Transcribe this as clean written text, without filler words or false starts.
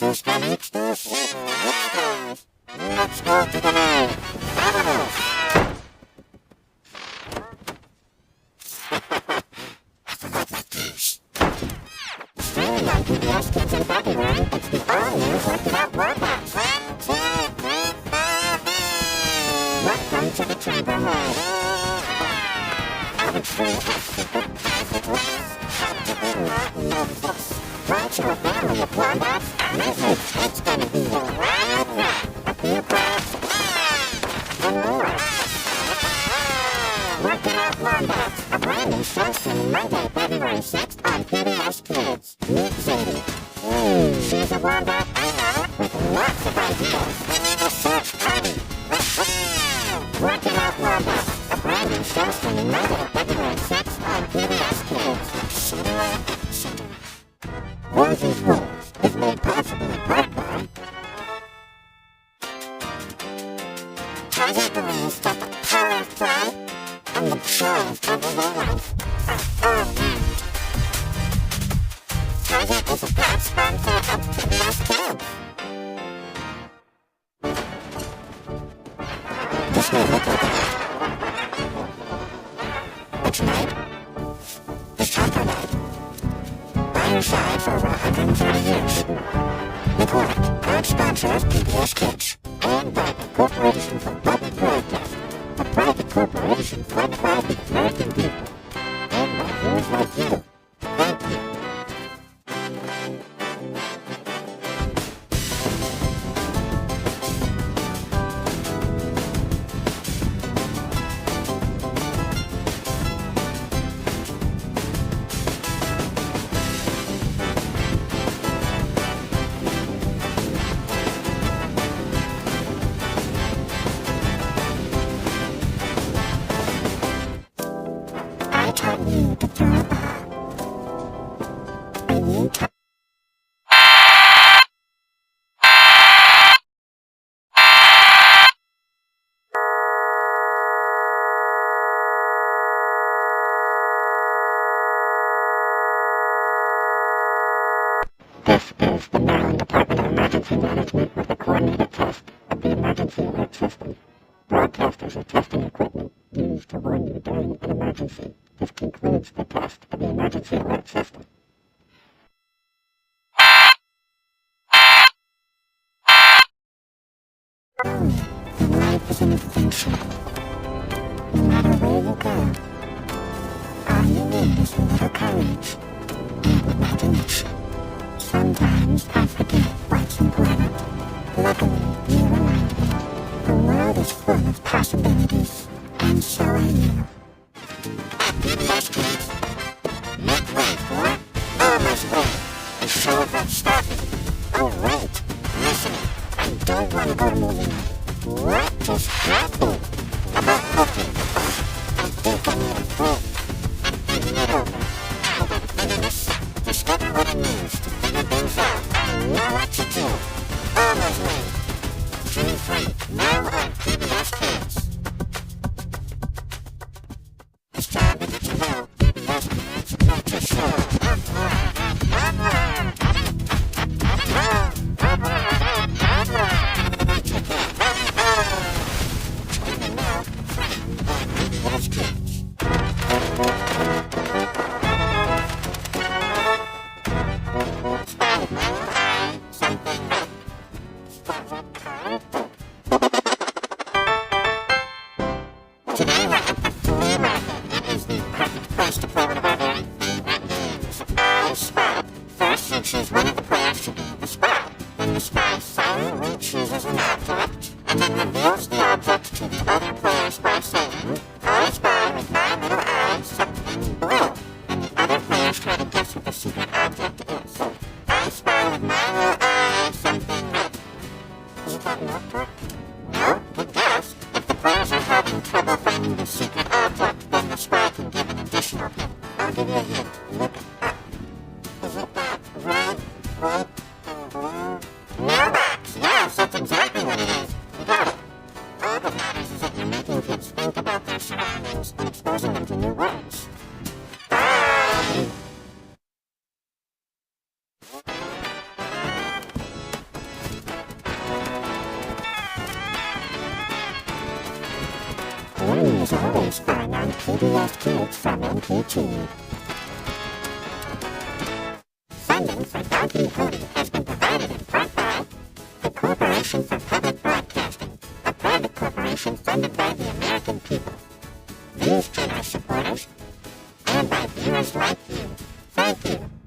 Hipsters got hipsters. Hipsters. Let's go to the moon. Fabulous. I forgot my keys. Streaming on PBS Kids in February, it's the all-new Work It Out Robots. 1, 2, 3, 4. Welcome to the Chamber Hall. Have a tree of secret passageways. Have to be not nervous. Watch your family of robots. It's gonna be a wild ride. A few crabs. And more. Work It Out Robots. A brand new show starting Monday, February 6th on PBS Kids. Meet Sadie. She's a robot, I know, with lots of ideas. A search party. Work It Out Robots. A brand new show starting Monday, February 6th on PBS Kids. Rosie's Rules is made possible in part by Target believes that the power of play and the joy of everyday life are all around. Target is a proud sponsor of PBS Kids. This may look like a lot, but tonight is Taco Night. By your side for over 130 years. Report, proud sponsor of PBS Kids. Owned by the Corporation for Public Broadcasting, a private corporation funded by the American people. And by viewers like you. Thank you. I taught you to throw a ball. And you taught... This is the Maryland Department of Emergency Management with a coordinated test of the emergency alert system. Broadcasters are testing equipment used to warn you during an emergency. This concludes the test of the emergency alert system. Life is an adventure. No matter where you go, all you need is a little courage and imagination. Sometimes I forget what's important. Luckily, you're reminded. The world is full of possibilities, and so are you. At PBS Kids, make way for Almost There. The show has started. Oh wait, listening. I don't want to go to movie night. What just happened? About cooking. I think I need a break. I'm thinking it over. I got figure this out. Discover what it means to figure things out. I know what to do. Almost There. Stream free, now on PBS Kids. It's time to get to know PBS Kids make a show. Streaming now, free on PBS Kids. Spider-Man, something new. Today we're at the flea market. It is the perfect place to play one of our very favorite games, I Spy. First you choose one of the players to be the spy. Then the spy silently chooses an object, and then reveals the object to the other players by saying, I spy with my little eye something blue. And the other players try to guess what the secret object is. I spy with my little eye something red. You got a notebook? No? Good guess. If the players are having trouble finding the secret object, then the spy can give an additional hint. I'll give you a hint. Look up. Is it that red, white, and blue? Mailbox! Yes, that's exactly what it is. You got it. All that matters is that you're making kids think about their surroundings and exposing them to new words. Bye! is always going on PBS Kids from MPT. Funding for Doggy Hody has been provided in part by the Corporation for Public Broadcasting, a private corporation funded by the American people. These generous supporters, and by viewers like you. Thank you.